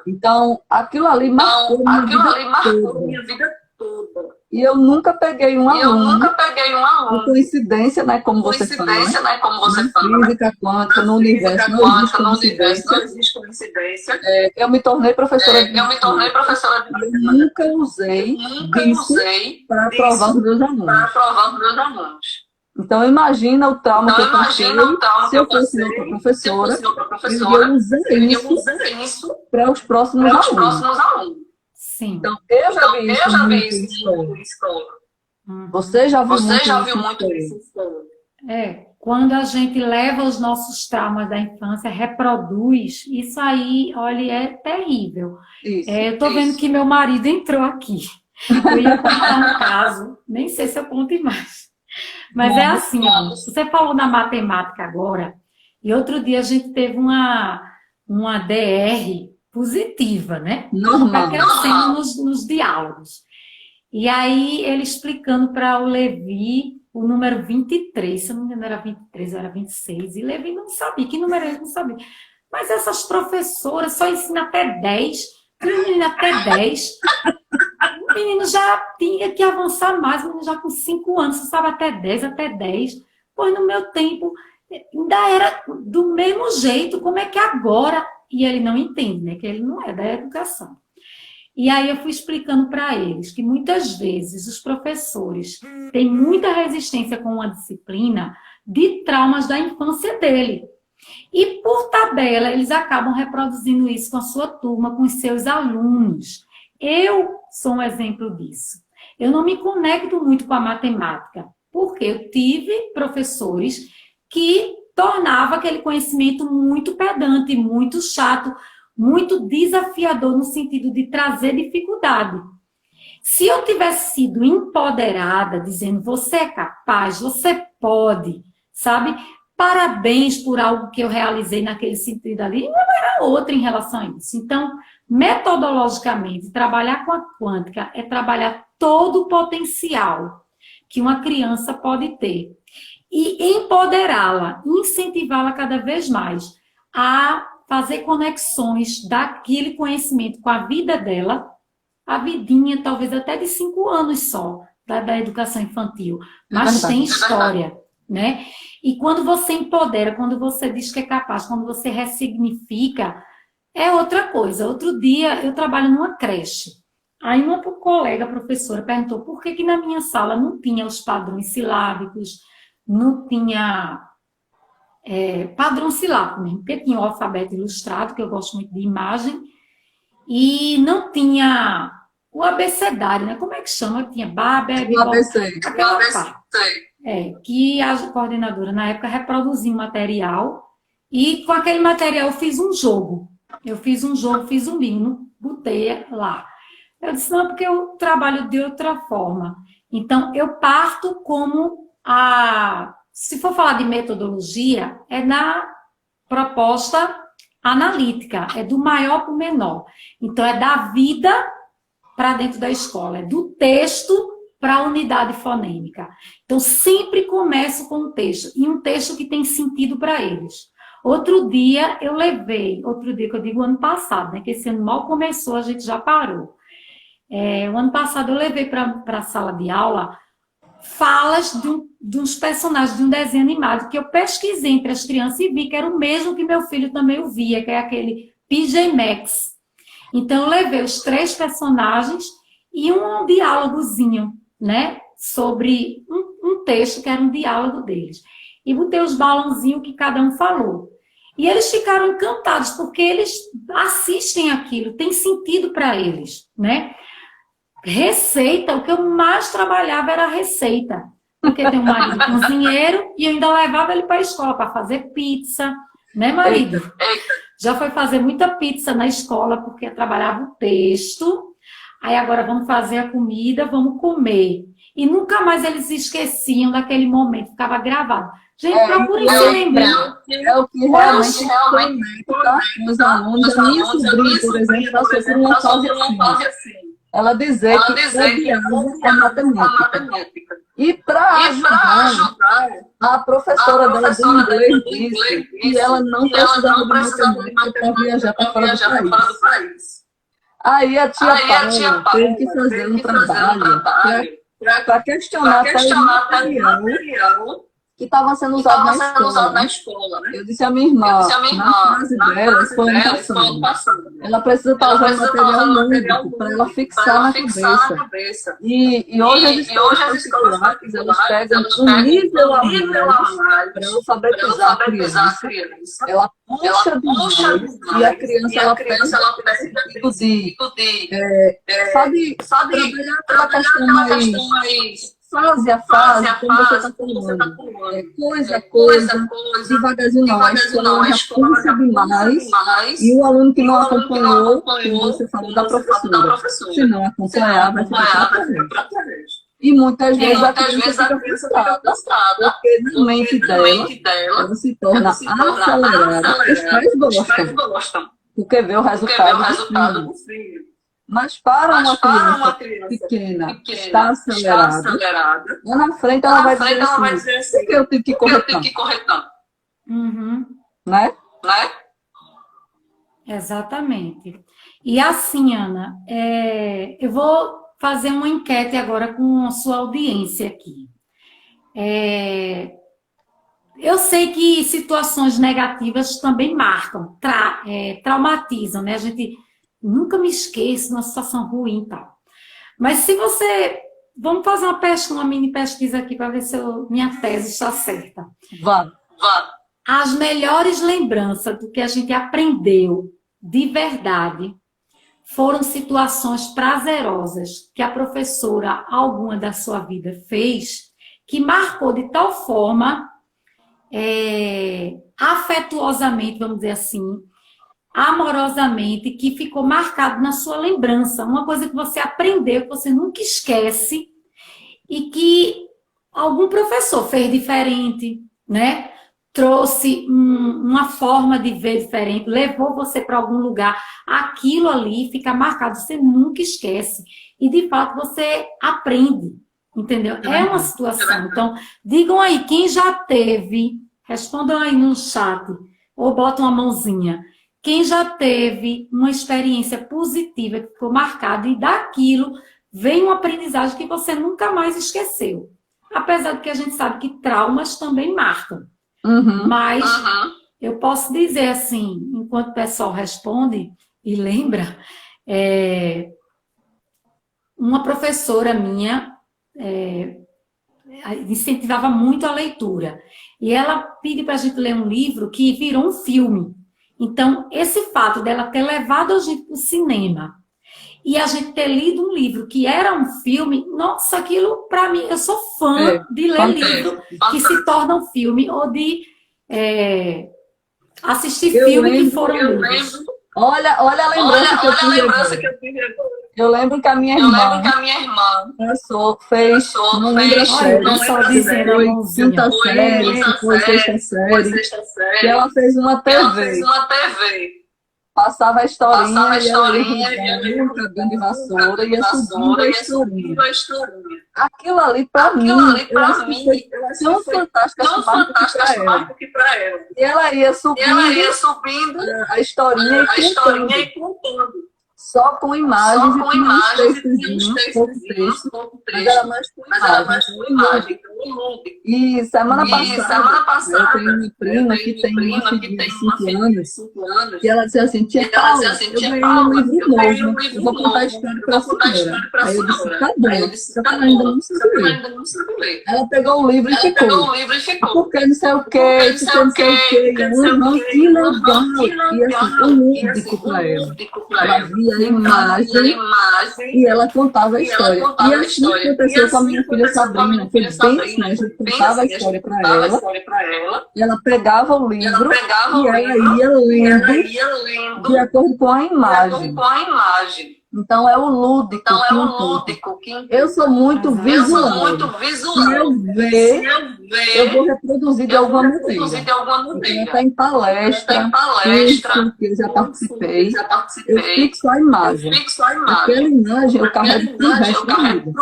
Então, aquilo ali marcou minha vida toda. E eu nunca peguei um aluno, por coincidência, né, como você fala, na física quântica, no universo, não existe coincidência. Eu me tornei professora de eu nunca usei disso para provar os meus alunos. Então, imagina o trauma que eu passei se eu fosse outra professora, eu usei isso para os próximos alunos. Sim. Então, eu já vi isso muito em escola. Você já viu muito isso em escola? Quando a gente leva os nossos traumas da infância, reproduz, isso aí, olha, é terrível. Eu tô vendo que meu marido entrou aqui. Eu ia contar um caso, nem sei se eu conto mais. Mas é assim, ó, você falou na matemática agora, e outro dia a gente teve uma DR positiva, né? Normal. Está crescendo nos diálogos. E aí, ele explicando para o Levi o número 23, se eu não me engano era 23, era 26, e Levi não sabia, que número ele não sabia. Mas essas professoras só ensinam até 10, o menino até 10, o menino já tinha que avançar mais, o menino já com 5 anos, você sabe até 10, pois no meu tempo ainda era do mesmo jeito, como é que agora... E ele não entende, né? Que ele não é da educação. E aí eu fui explicando para eles que muitas vezes os professores têm muita resistência com a disciplina de traumas da infância dele. E por tabela, eles acabam reproduzindo isso com a sua turma, com os seus alunos. Eu sou um exemplo disso. Eu não me conecto muito com a matemática, porque eu tive professores que tornava aquele conhecimento muito pedante, muito chato, muito desafiador no sentido de trazer dificuldade. Se eu tivesse sido empoderada, dizendo, você é capaz, você pode, sabe? Parabéns por algo que eu realizei naquele sentido ali, não era outra em relação a isso. Então, Metodologicamente, trabalhar com a quântica é trabalhar todo o potencial que uma criança pode ter e empoderá-la, incentivá-la cada vez mais a fazer conexões daquele conhecimento com a vida dela, a vidinha talvez até de 5 anos só, da educação infantil, mas tem história, né? E quando você empodera, quando você diz que é capaz, quando você ressignifica, é outra coisa. Outro dia eu trabalho numa creche. Aí uma colega professora perguntou por que na minha sala não tinha os padrões silábicos, não tinha padrão silábico mesmo, porque tinha o alfabeto ilustrado, que eu gosto muito de imagem, e não tinha o abecedário, né? Como é que chama? Tinha Babel, aquela parte. Que a coordenadora, na época, reproduziu o material, e com aquele material eu fiz um jogo. Fiz um livro, botei lá. Eu disse, não, porque eu trabalho de outra forma. Então, eu parto como se for falar de metodologia, é na proposta analítica, é do maior para o menor. Então, é da vida para dentro da escola, é do texto para a unidade fonêmica. Então, sempre começo com um texto, e um texto que tem sentido para eles. Outro dia que eu digo ano passado, né, que esse ano mal começou, a gente já parou. O ano passado eu levei para a sala de aula falas de uns personagens de um desenho animado que eu pesquisei entre as crianças e vi que era o mesmo que meu filho também ouvia, que é aquele PJ Masks. Então, eu levei os 3 personagens e um diálogozinho, né? Sobre um texto que era um diálogo deles. E botei os balãozinhos que cada um falou. E eles ficaram encantados, porque eles assistem aquilo, tem sentido para eles, né? Receita, o que eu mais trabalhava era a receita. Porque tem um marido cozinheiro e eu ainda levava ele para a escola para fazer pizza, né, marido? Já foi fazer muita pizza na escola, porque eu trabalhava o texto. Aí agora vamos fazer a comida, vamos comer. E nunca mais eles esqueciam daquele momento, ficava gravado. Gente, procurem se lembrar. É o que realmente conecta os alunos. A minha sobrinha, por exemplo, passou por uma fase assim. Ela dizer que odiava a matemática. E para ajudar, a professora dela de inglês disse que ela não precisava de matemática para viajar para fora do país. Aí a tia Paula teve que fazer um trabalho para questionar o material que estava sendo usado na escola. Eu disse à minha irmã, na frase dela, foi ano passando. Ela precisa estar usando material lúdico para ela fixar na cabeça. E hoje as escolas particulares, elas pegam um nível a mais para alfabetizar a criança. Ela puxa demais e a criança ela pega o sentido de trabalhar aquela questão mais fase a fase, como você está falando. Coisa a coisa, devagarzinho não. A escola já puxa demais. E o aluno que não acompanhou, como você falou, da professora. Se não acompanhar, vai ficar para trás. E muitas vezes a criança fica frustrada, porque na mente dela, ela se torna acelerada. Os pais gostam, porque vê o resultado do filho. Mas para uma criança pequena que está acelerada, lá na frente ela vai dizer assim, por que eu tenho que correr tanto? Uhum. Né? Exatamente. E assim, Ana, eu vou fazer uma enquete agora com a sua audiência aqui. Eu sei que situações negativas também marcam, traumatizam, né? A gente nunca me esqueço de uma situação ruim e tal. Mas se você... Vamos fazer uma mini pesquisa aqui para ver se minha tese está certa. Vá. As melhores lembranças do que a gente aprendeu de verdade foram situações prazerosas que a professora, alguma da sua vida, fez, que marcou de tal forma, afetuosamente, vamos dizer assim, amorosamente, que ficou marcado na sua lembrança. Uma coisa que você aprendeu, que você nunca esquece, e que algum professor fez diferente, né? trouxe uma forma de ver diferente, levou você para algum lugar, aquilo ali fica marcado, você nunca esquece. E, de fato, você aprende, entendeu? É uma situação. Então, digam aí, quem já teve, respondam aí no chat, ou botam uma mãozinha, quem já teve uma experiência positiva que ficou marcada e daquilo vem uma aprendizagem que você nunca mais esqueceu. Apesar de que a gente sabe que traumas também marcam. Mas eu posso dizer assim, enquanto o pessoal responde e lembra, uma professora minha incentivava muito a leitura. E ela pediu para a gente ler um livro que virou um filme. Então, esse fato dela ter levado a gente para o cinema e a gente ter lido um livro que era um filme, nossa, aquilo para mim, eu sou fã de ler livro que se torna um filme ou de assistir filmes que foram livros. Olha a lembrança que eu tive agora. Eu lembro que a minha irmã fez, não lembro a série, quinta série, foi sexta série, e ela fez uma TV. Passava a historinha e ela ia com o cabelo de vassoura e ia subindo a historinha. Aquilo ali, para mim, eu acho que foi tão fantástico que para ela. E ela ia subindo a historinha e contando. Só com imagens e com uns textos, mas era mais com imagem. E semana passada, eu tenho uma prima que tem uma filhinha de 5 anos, e ela disse assim, tia Paula, eu ganhei um livro novo, eu vou contar a história para a senhora. Aí eu disse, tá bom, eu ainda não sabe ler. Ela pegou o livro e ficou. Porque não sei o quê, porque não sei o quê, que legal. E assim, um lúdico para ela. Ela via a imagem e ela contava a história. E assim aconteceu com a minha filha Sabrina, que bem assim, a gente contava a história para ela, e ela pegava o livro e ela ia lendo de acordo com a imagem. Então é o lúdico que importa. Eu sou muito visual. Se eu ver, eu vou reproduzir de alguma maneira. Então, até em palestra, curso que eu já participei, eu fixo a imagem. Aquela imagem eu carrego para o resto da vida.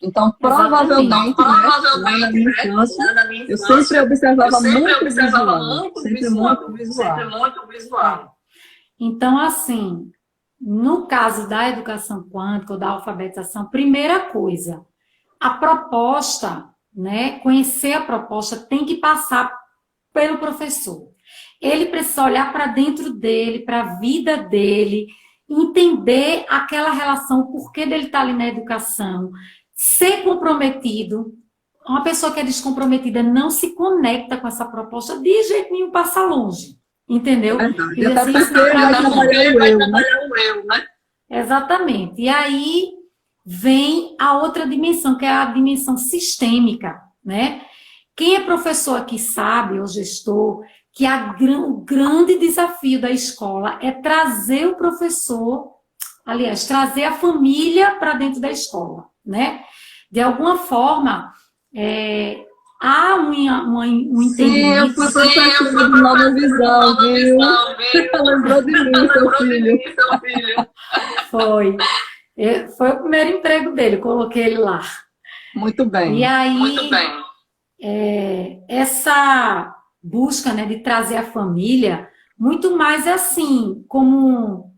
Então, provavelmente, lá na minha infância, eu sempre observava muito visual. Sempre muito visual. Então, assim, no caso da educação quântica ou da alfabetização, primeira coisa, a proposta, né, conhecer a proposta tem que passar pelo professor. Ele precisa olhar para dentro dele, para a vida dele, entender aquela relação, o porquê dele estar ali na educação, ser comprometido. Uma pessoa que é descomprometida não se conecta com essa proposta, de jeito nenhum passa longe. Entendeu? E assim, vai trabalhar o eu, né? Exatamente. E aí vem a outra dimensão, que é a dimensão sistêmica, né? Quem é professor aqui sabe, ou gestor, que o grande desafio da escola é trazer o professor, aliás, trazer a família para dentro da escola, né? De alguma forma, há um entendimento. Sim, eu fui professora de Nova Visão, viu? Lembrou de mim, seu filho. Foi. Foi o primeiro emprego dele, coloquei ele lá. Muito bem. E aí, essa busca, né, de trazer a família, muito mais assim, como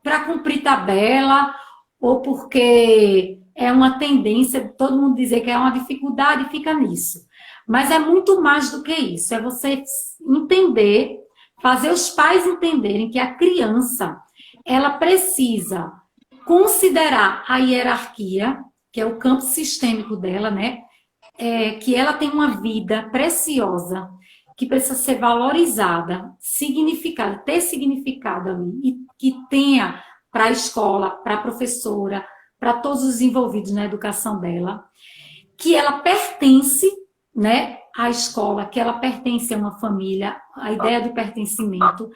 para cumprir tabela, ou porque é uma tendência, todo mundo dizer que é uma dificuldade, fica nisso. Mas é muito mais do que isso, é você entender, fazer os pais entenderem que a criança, ela precisa considerar a hierarquia, que é o campo sistêmico dela, né? Que ela tem uma vida preciosa, que precisa ser valorizada, significada, ter significado ali, e que tenha para a escola, para a professora, para todos os envolvidos na educação dela, que ela pertence, né, à escola, que ela pertence a uma família, a ideia do pertencimento,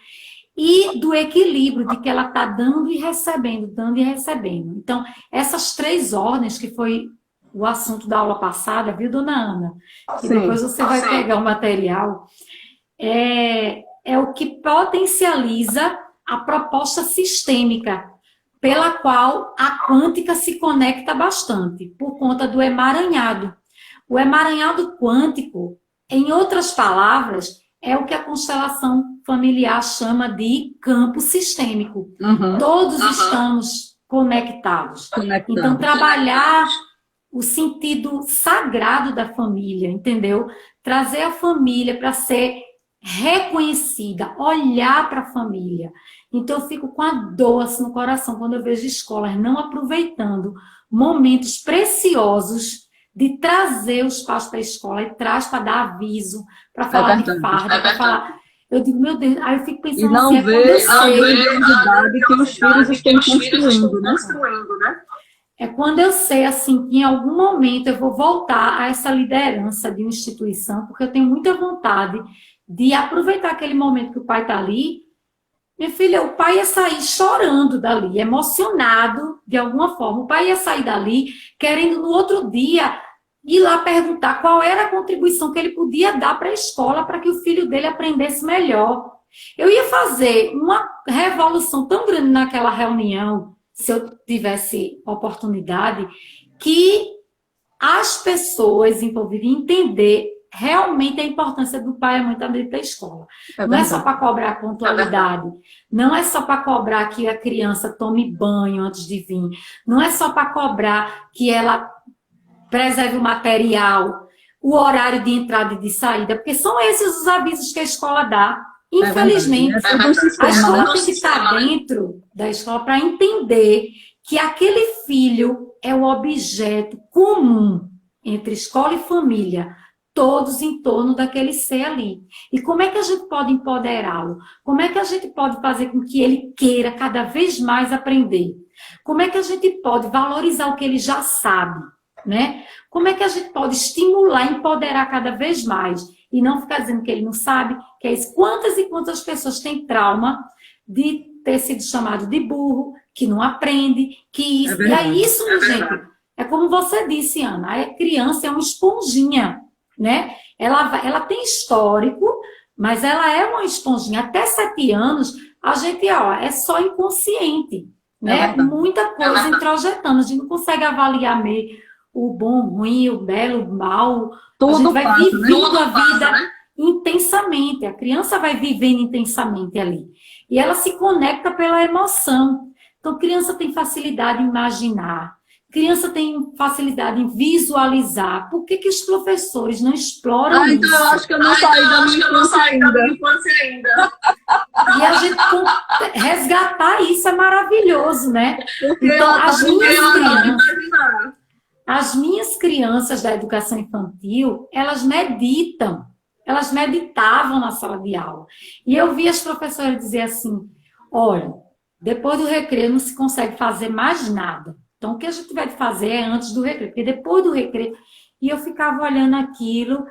e do equilíbrio de que ela está dando e recebendo. Então, essas 3 ordens que foi o assunto da aula passada, viu, dona Ana? Que Sim. depois você vai pegar o material. É o que potencializa a proposta sistêmica, pela qual a quântica se conecta bastante, por conta do emaranhado. O emaranhado quântico, em outras palavras, é o que a constelação familiar chama de campo sistêmico. Todos estamos conectados. Então, trabalhar o sentido sagrado da família, entendeu? Trazer a família para ser reconhecida, olhar para a família. Então, eu fico com a dor assim, no coração quando eu vejo escolas não aproveitando momentos preciosos de trazer os pais para a escola e traz para dar aviso, para falar de farda, para falar. Eu digo, meu Deus, aí eu fico pensando e não assim, ver a grandiosidade que os filhos estão construindo, né? É quando eu sei, assim, que em algum momento eu vou voltar a essa liderança de uma instituição, porque eu tenho muita vontade de aproveitar aquele momento que o pai está ali. Minha filha, o pai ia sair chorando dali, emocionado de alguma forma. O pai ia sair dali querendo no outro dia ir lá perguntar qual era a contribuição que ele podia dar para a escola para que o filho dele aprendesse melhor. Eu ia fazer uma revolução tão grande naquela reunião, se eu tivesse oportunidade, que as pessoas envolvidas entender realmente a importância do pai e a mãe estar dentro da escola. Não é só para cobrar pontualidade, não é só para cobrar que a criança tome banho antes de vir, não é só para cobrar que ela preserve o material, o horário de entrada e de saída, porque são esses os avisos que a escola dá. Infelizmente, a escola tem que estar dentro da escola para entender que aquele filho é o objeto comum entre escola e família, todos em torno daquele ser ali. E como é que a gente pode empoderá-lo? Como é que a gente pode fazer com que ele queira cada vez mais aprender? Como é que a gente pode valorizar o que ele já sabe, né? Como é que a gente pode estimular, empoderar cada vez mais? E não ficar dizendo que ele não sabe, que é isso. Quantas e quantas pessoas têm trauma de ter sido chamado de burro, que não aprende, que isso. E é isso, gente. É como você disse, Ana, a criança é uma esponjinha, né? Ela tem histórico, mas ela é uma esponjinha. Até 7 anos, a gente, é só inconsciente, né? Muita coisa introjetando. A gente não consegue avaliar meio o bom, o ruim, o belo, o mal. Tudo a gente vai passa, vivendo a vida intensamente. A criança vai vivendo intensamente ali. E ela se conecta pela emoção. Então, criança tem facilidade em imaginar. Criança tem facilidade em visualizar. Por que os professores não exploram isso? Então eu acho que eu não saí da minha infância ainda. E a gente resgatar isso é maravilhoso, né? Porque então, as minhas crianças da educação infantil, elas meditam. Elas meditavam na sala de aula. E eu vi as professoras dizer assim, olha, depois do recreio não se consegue fazer mais nada. Então, o que a gente vai fazer é antes do recreio, porque depois do recreio... E eu ficava olhando aquilo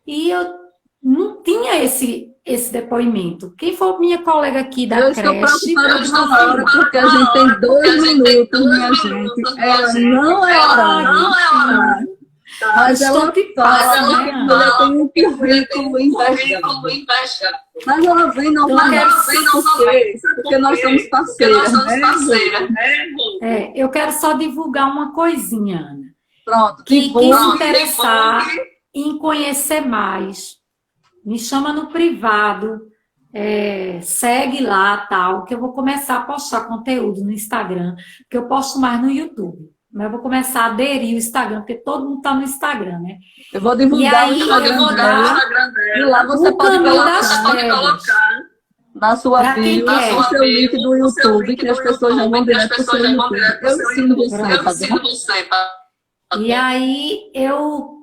e eu não tinha esse depoimento. Quem for minha colega aqui da creche... Eu estou preocupada de uma hora, porque a gente tem 2 minutos, minha gente. Ela não é hora. Mas ela fala que ela tem um currículo investigado. Mas ela vem novamente porque nós somos parceiras, né? Eu quero só divulgar uma coisinha, Ana. Pronto. Quem se interessar em conhecer mais, me chama no privado, segue lá, tal, que eu vou começar a postar conteúdo no Instagram, que eu posto mais no YouTube. Mas eu vou começar a aderir o Instagram, porque todo mundo está no Instagram, né? Eu vou divulgar o Instagram dela. E lá você pode colocar na sua bio o seu link do YouTube, que as pessoas já vão direto para o seu YouTube. Eu ensino você a fazer. E aí eu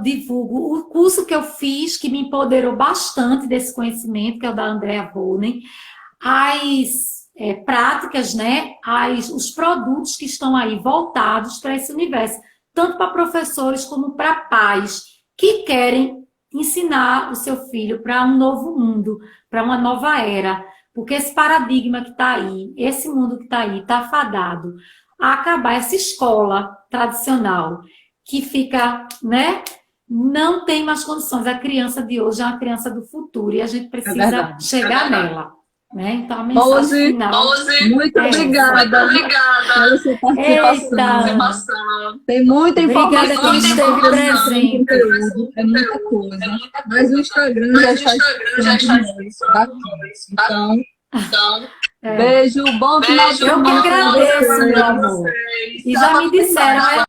divulgo o curso que eu fiz, que me empoderou bastante desse conhecimento, que é o da Andrea Volney, as práticas, né? Os produtos que estão aí voltados para esse universo, tanto para professores como para pais que querem ensinar o seu filho para um novo mundo, para uma nova era, porque esse paradigma que está aí, esse mundo que está aí, está fadado a acabar essa escola tradicional que fica, né? Não tem mais condições. A criança de hoje é uma criança do futuro e a gente precisa chegar nela. Né? Então, a mensagem final. Muito obrigada pela sua participação. Tem muita informação. Obrigada quem esteve presente. É muita coisa. Mas o Instagram já está daqui. Então, beijo, bom final de semana. Eu que agradeço, meu amor. E já me disseram,